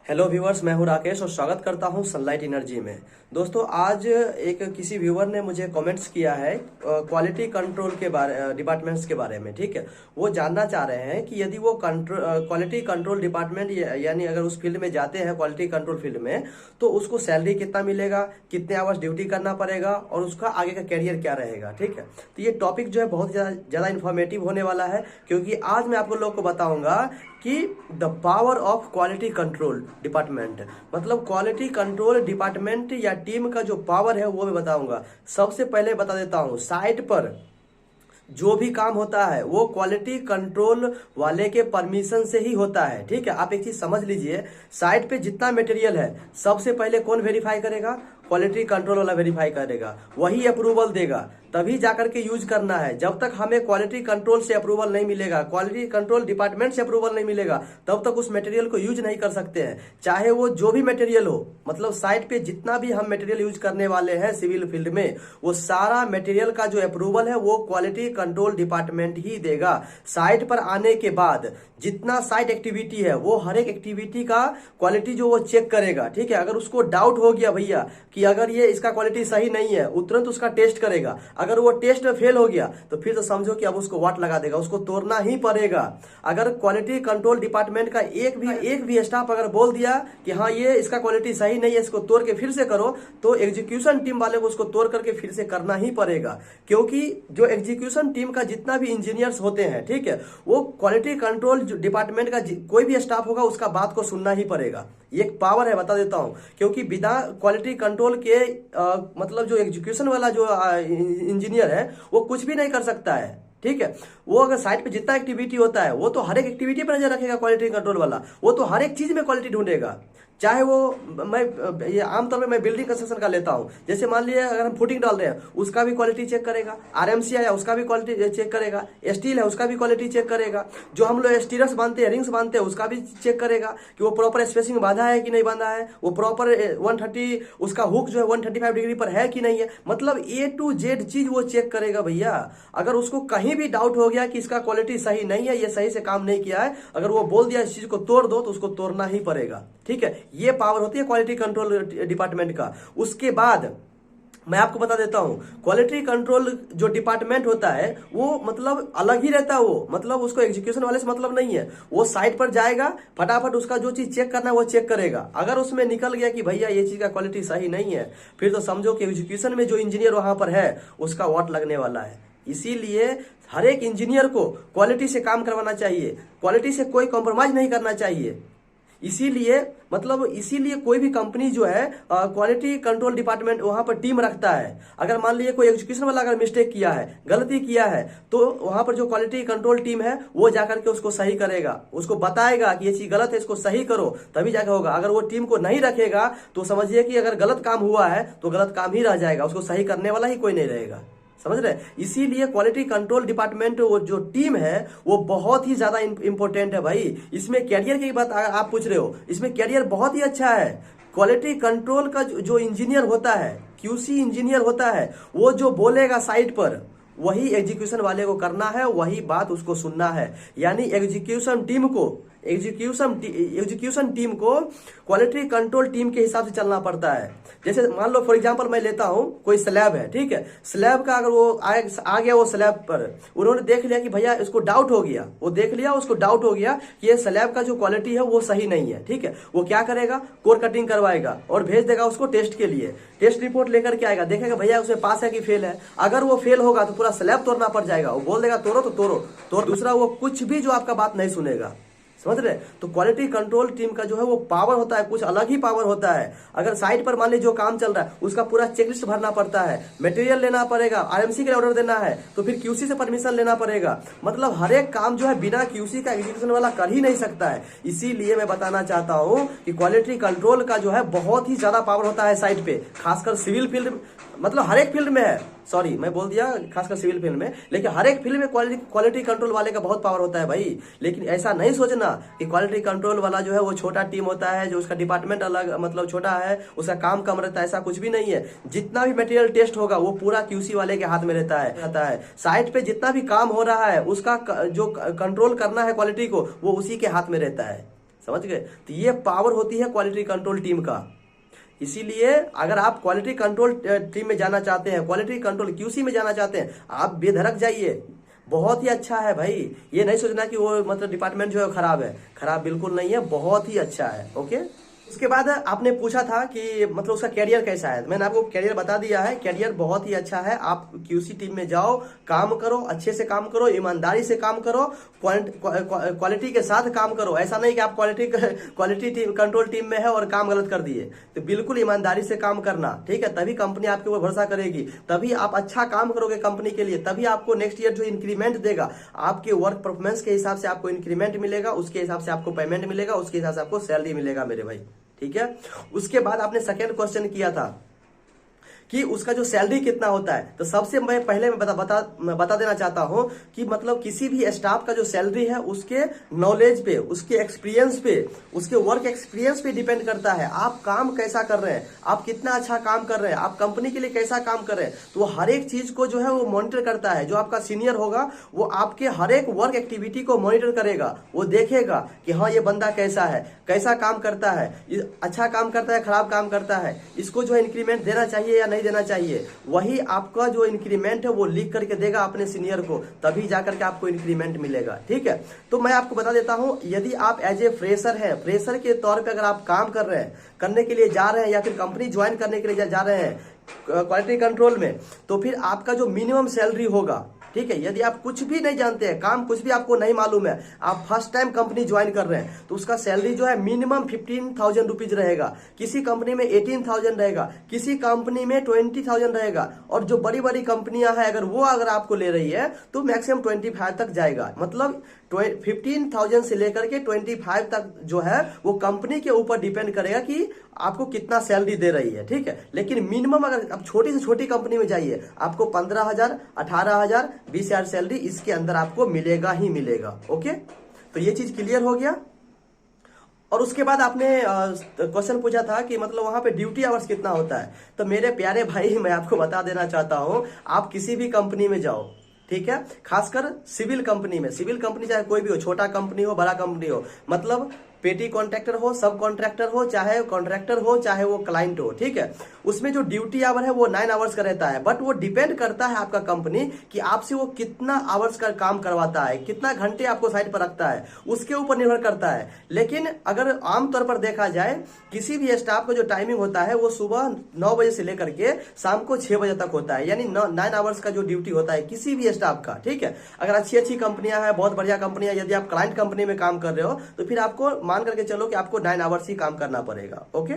Hello viewers, मैं हूं राकेश और स्वागत करता हूं सनलाइट एनर्जी में। दोस्तों, आज एक किसी व्यूअर ने मुझे कमेंट्स किया है क्वालिटी कंट्रोल के बारे डिपार्टमेंट्स के बारे में। ठीक है, वो जानना चाह रहे हैं कि यदि वो क्वालिटी कंट्रोल डिपार्टमेंट यानी अगर उस फील्ड में जाते हैं, क्वालिटी कंट्रोल फील्ड में, तो उसको सैलरी कितना मिलेगा, कितने आवर्स ड्यूटी करना पड़ेगा और उसका आगे का कैरियर क्या रहेगा। ठीक है, तो ये टॉपिक जो है बहुत ज़्यादा इन्फॉर्मेटिव होने वाला है, क्योंकि आज मैं आपको लोग को बताऊंगा कि the power of quality control department, मतलब क्वालिटी कंट्रोल डिपार्टमेंट या टीम का जो पावर है वो मैं बताऊंगा। सबसे पहले बता देता हूं, साइट पर जो भी काम होता है वो क्वालिटी कंट्रोल वाले के परमिशन से ही होता है। ठीक है, आप एक चीज समझ लीजिए, साइट पे जितना मटेरियल है सबसे पहले कौन वेरीफाई करेगा? क्वालिटी कंट्रोल वाला वेरीफाई करेगा, वही अप्रूवल देगा, तभी जाकर के यूज करना है। जब तक हमें क्वालिटी कंट्रोल से अप्रूवल नहीं मिलेगा, क्वालिटी कंट्रोल डिपार्टमेंट से अप्रूवल नहीं मिलेगा, तब तक उस मटेरियल को यूज नहीं कर सकते हैं, चाहे वो जो भी मटेरियल हो। मतलब साइट पे जितना भी हम मटेरियल यूज करने वाले हैं सिविल फील्ड में, वो सारा मटेरियल का जो अप्रूवल है वो क्वालिटी कंट्रोल डिपार्टमेंट ही देगा। साइट पर आने के बाद जितना साइट एक्टिविटी है वो हर एक एक्टिविटी का क्वालिटी जो वो चेक करेगा। ठीक है, अगर उसको डाउट हो गया भैया कि अगर ये इसका क्वालिटी सही नहीं है, तुरंत उसका टेस्ट करेगा। अगर वो टेस्ट में फेल हो गया तो फिर तो समझो कि अब उसको वाट लगा देगा, उसको तोड़ना ही पड़ेगा। अगर क्वालिटी कंट्रोल डिपार्टमेंट का एक भी स्टाफ अगर बोल दिया कि हाँ ये इसका क्वालिटी सही नहीं है, इसको तोड़ के फिर से करो, तो एग्जीक्यूशन टीम वाले को उसको तोड़ करके फिर से करना ही पड़ेगा। क्योंकि जो एग्जीक्यूशन टीम का जितना भी इंजीनियर्स होते हैं, ठीक है, वो क्वालिटी कंट्रोल डिपार्टमेंट का कोई भी स्टाफ होगा उसका बात को सुनना ही पड़ेगा। ये एक पावर है, बता देता हूं, क्योंकि बिना क्वालिटी कंट्रोल के मतलब जो एग्जीक्यूशन वाला जो इंजीनियर है वो कुछ भी नहीं कर सकता है। ठीक है, वो अगर साइट पे जितना एक्टिविटी होता है वो तो हर एक एक्टिविटी पर नजर रखेगा। क्वालिटी कंट्रोल वाला वो तो हर एक चीज में क्वालिटी ढूंढेगा। चाहे वो मैं ये आमतौर पे मैं बिल्डिंग कंस्ट्रक्शन का लेता हूं, जैसे मान लीजिए अगर हम फुटिंग डाल रहे हैं उसका भी क्वालिटी चेक करेगा, आरएमसी आया उसका भी क्वालिटी चेक करेगा, स्टील है उसका भी क्वालिटी चेक करेगा, जो हम लोग स्टीरस बांधते हैं, रिंग्स बांधते हैं, उसका भी चेक करेगा कि वो प्रॉपर स्पेसिंग बांधा है कि नहीं बांधा है, वो प्रॉपर 130 उसका हुक जो है 135 डिग्री पर है कि नहीं है। मतलब ए टू जेड चीज वो चेक करेगा भैया। अगर उसको कहीं भी डाउट हो गया कि इसका क्वालिटी सही नहीं है, ये सही से काम नहीं किया है, अगर वो बोल दिया इस चीज को तोड़ दो, तो उसको तोड़ना ही पड़ेगा। ठीक है, ये पावर होती है क्वालिटी कंट्रोल डिपार्टमेंट का। उसके बाद मैं आपको बता देता हूं, क्वालिटी कंट्रोल जो डिपार्टमेंट होता है वो मतलब अलग ही रहता है। वो मतलब उसको एग्जीक्यूशन वाले से मतलब नहीं है। वो साइट पर जाएगा, फटाफट उसका जो चीज चेक करना है वो चेक करेगा। अगर उसमें निकल गया कि भैया ये चीज का क्वालिटी सही नहीं है, फिर तो समझो कि एग्जीक्यूशन में जो इंजीनियर वहां पर है उसका वाट लगने वाला है। इसीलिए हर एक इंजीनियर को क्वालिटी से काम करवाना चाहिए, क्वालिटी से कोई कॉम्प्रोमाइज नहीं करना चाहिए। इसीलिए कोई भी कंपनी जो है क्वालिटी कंट्रोल डिपार्टमेंट वहां पर टीम रखता है। अगर मान लीजिए कोई एग्जीक्यूशन वाला अगर मिस्टेक किया है, गलती किया है, तो वहां पर जो क्वालिटी कंट्रोल टीम है वो जाकर के उसको सही करेगा, उसको बताएगा कि ये चीज गलत है, इसको सही करो, तभी जाकर होगा। अगर वो टीम को नहीं रखेगा तो समझिए कि अगर गलत काम हुआ है तो गलत काम ही रह जाएगा, उसको सही करने वाला ही कोई नहीं रहेगा। समझ रहे? इसीलिए क्वालिटी कंट्रोल डिपार्टमेंट वो जो टीम है वो बहुत ही ज्यादा इंपॉर्टेंट है भाई। इसमें कैरियर की बात आप पूछ रहे हो, इसमें कैरियर बहुत ही अच्छा है। क्वालिटी कंट्रोल का जो इंजीनियर होता है, क्यूसी इंजीनियर होता है, वो जो बोलेगा साइट पर वही एग्जीक्यूशन वाले को करना है, वही बात उसको सुनना है। यानी एग्जीक्यूशन टीम को क्वालिटी कंट्रोल टीम के हिसाब से चलना पड़ता है। जैसे मान लो फॉर एग्जांपल मैं लेता हूं, कोई स्लैब है, ठीक है, स्लैब का अगर वो आ गया, वो स्लैब पर उन्होंने देख लिया कि भैया इसको डाउट हो गया, वो देख लिया उसको डाउट हो गया कि ये स्लैब का जो क्वालिटी है वो सही नहीं है। ठीक है, वो क्या करेगा, कोर कटिंग करवाएगा और भेज देगा उसको टेस्ट के लिए। टेस्ट रिपोर्ट लेकर के आएगा, देखेगा भैया उसमें पास है कि फेल है। अगर वो फेल होगा तो पूरा स्लैब तोड़ना पड़ जाएगा, वो बोल देगा तोड़ो तो तोड़ो। दूसरा वो कुछ भी जो आपका बात नहीं सुनेगा। समझ रहे? तो क्वालिटी कंट्रोल टीम का जो है वो पावर होता है, कुछ अलग ही पावर होता है। अगर साइट पर मान लीजिए जो काम चल रहा है उसका पूरा चेकलिस्ट भरना पड़ता है, मटेरियल लेना पड़ेगा, आरएमसी के लिए ऑर्डर देना है तो फिर क्यूसी से परमिशन लेना पड़ेगा। मतलब हर एक काम जो है बिना क्यूसी का एग्जीक्यूशन वाला कर ही नहीं सकता है। इसीलिए मैं बताना चाहता हूं कि क्वालिटी कंट्रोल का जो है बहुत ही ज्यादा पावर होता है साइट पे, खासकर सिविल फील्ड, मतलब हर एक फील्ड में है। सॉरी, मैं बोल दिया खासकर सिविल फील्ड में, लेकिन हर एक फील्ड में क्वालिटी कंट्रोल वाले का बहुत पावर होता है भाई। लेकिन ऐसा नहीं सोचना कि क्वालिटी कंट्रोल वाला जो है वो छोटा टीम होता है, जो उसका डिपार्टमेंट अलग मतलब छोटा है, उसका काम कम रहता है, ऐसा कुछ भी नहीं है। जितना भी मटेरियल टेस्ट होगा वो पूरा क्यूसी वाले के हाथ में रहता है। साइट पे जितना भी काम हो रहा है उसका जो कंट्रोल करना है क्वालिटी को, वो उसी के हाथ में रहता है। समझ गए? तो ये पावर होती है क्वालिटी कंट्रोल टीम का। इसीलिए अगर आप क्वालिटी कंट्रोल टीम में जाना चाहते हैं, क्वालिटी कंट्रोल क्यूसी में जाना चाहते हैं, आप बेधड़क जाइए। बहुत ही अच्छा है भाई। ये नहीं सोचना कि वो मतलब डिपार्टमेंट जो है खराब है, खराब बिल्कुल नहीं है, बहुत ही अच्छा है। ओके, उसके बाद आपने पूछा था कि मतलब उसका कैरियर कैसा है। मैंने आपको कैरियर बता दिया है, कैरियर बहुत ही अच्छा है। आप क्यूसी टीम में जाओ, काम करो, अच्छे से काम करो, ईमानदारी से काम करो, क्वालिटी के साथ काम करो। ऐसा नहीं कि आप क्वालिटी टीम कंट्रोल टीम में है और काम गलत कर दिए। तो बिल्कुल ईमानदारी से काम करना, ठीक है? तभी कंपनी आपके ऊपर भरोसा करेगी, तभी आप अच्छा काम करोगे कंपनी के लिए, तभी आपको नेक्स्ट ईयर जो इंक्रीमेंट देगा, आपके वर्क परफॉर्मेंस के हिसाब से आपको इंक्रीमेंट मिलेगा, उसके हिसाब से आपको पेमेंट मिलेगा, उसके हिसाब से आपको सैलरी मिलेगा मेरे भाई, ठीक है? उसके बाद आपने सेकेंड क्वेश्चन किया था कि उसका जो सैलरी कितना होता है। तो सबसे मैं पहले मैं बता देना चाहता हूं कि मतलब किसी भी स्टाफ का जो सैलरी है उसके नॉलेज पे, उसके एक्सपीरियंस पे, उसके वर्क एक्सपीरियंस पे डिपेंड करता है। आप काम कैसा कर रहे हैं, आप कितना अच्छा काम कर रहे हैं, आप कंपनी के लिए कैसा काम कर रहे हैं, तो वो हर एक चीज को जो है वो मॉनिटर करता है। जो आपका सीनियर होगा वो आपके हर एक वर्क एक्टिविटी को मॉनिटर करेगा, वो देखेगा कि हाँ ये बंदा कैसा है, कैसा काम करता है, अच्छा काम करता है, खराब काम करता है, इसको जो है इंक्रीमेंट देना चाहिए या नहीं देना चाहिए। वही आपका जो इंक्रीमेंट है वो लिख करके देगा अपने सीनियर को, तभी जाकर के आपको इंक्रीमेंट मिलेगा, ठीक है? तो मैं आपको बता देता हूं, यदि आप एज ए फ्रेशर हैं, फ्रेशर के तौर पे अगर आप काम कर रहे हैं, करने के लिए जा रहे हैं, या फिर कंपनी ज्वाइन करने के लिए जा रहे हैं क्वालिटी कंट्रोल में, तो फिर आपका जो मिनिमम सैलरी होगा, ठीक है? यदि आप कुछ भी नहीं जानते हैं, काम कुछ भी आपको नहीं मालूम है, आप फर्स्ट टाइम कंपनी ज्वाइन कर रहे हैं, तो उसका सैलरी जो है मिनिमम 15,000 रुपीज रहेगा। किसी कंपनी में 18,000 रहेगा, किसी कंपनी में 20,000 रहेगा, और जो बड़ी बड़ी कंपनियां हैं अगर आपको ले रही है तो मैक्सिमम 25 तक जाएगा। मतलब 15,000 से लेकर के 25 तक जो है वो कंपनी के ऊपर डिपेंड करेगा कि आपको कितना सैलरी दे रही है, ठीक है? लेकिन मिनिमम अगर आप छोटी से छोटी कंपनी में जाइए, आपको 15,000, 18,000, 20,000 सैलरी इसके अंदर आपको मिलेगा ही मिलेगा। ओके, तो ये चीज क्लियर हो गया। और उसके बाद आपने क्वेश्चन पूछा था कि मतलब वहां पे ड्यूटी आवर्स कितना होता है। तो मेरे प्यारे भाई, मैं आपको बता देना चाहता हूं, आप किसी भी कंपनी में जाओ, ठीक है? खासकर सिविल कंपनी में, सिविल कंपनी चाहे कोई भी हो, छोटा कंपनी हो, बड़ा कंपनी हो, मतलब पेटी कॉन्ट्रैक्टर हो, सब कॉन्ट्रैक्टर हो, चाहे कॉन्ट्रैक्टर हो, चाहे वो क्लाइंट हो, ठीक है? उसमें जो ड्यूटी आवर है वो 9 आवर्स का रहता है, बट वो डिपेंड करता है आपका कंपनी कि आपसे वो कितना आवर्स का काम करवाता है, कितना घंटे आपको साइड पर रखता है, उसके ऊपर निर्भर करता है। लेकिन अगर आमतौर पर देखा जाए, किसी भी स्टाफ का जो टाइमिंग होता है वो सुबह 9 बजे से लेकर के शाम को 6 बजे तक होता है, यानी 9 आवर्स का जो ड्यूटी होता है किसी भी स्टाफ का, ठीक है? अगर अच्छी अच्छी कंपनियां हैं, बहुत बढ़िया कंपनियां, यदि आप क्लाइंट कंपनी में काम कर रहे हो तो फिर आपको मान करके चलो कि आपको 9 आवर्स ही काम करना पड़ेगा। ओके।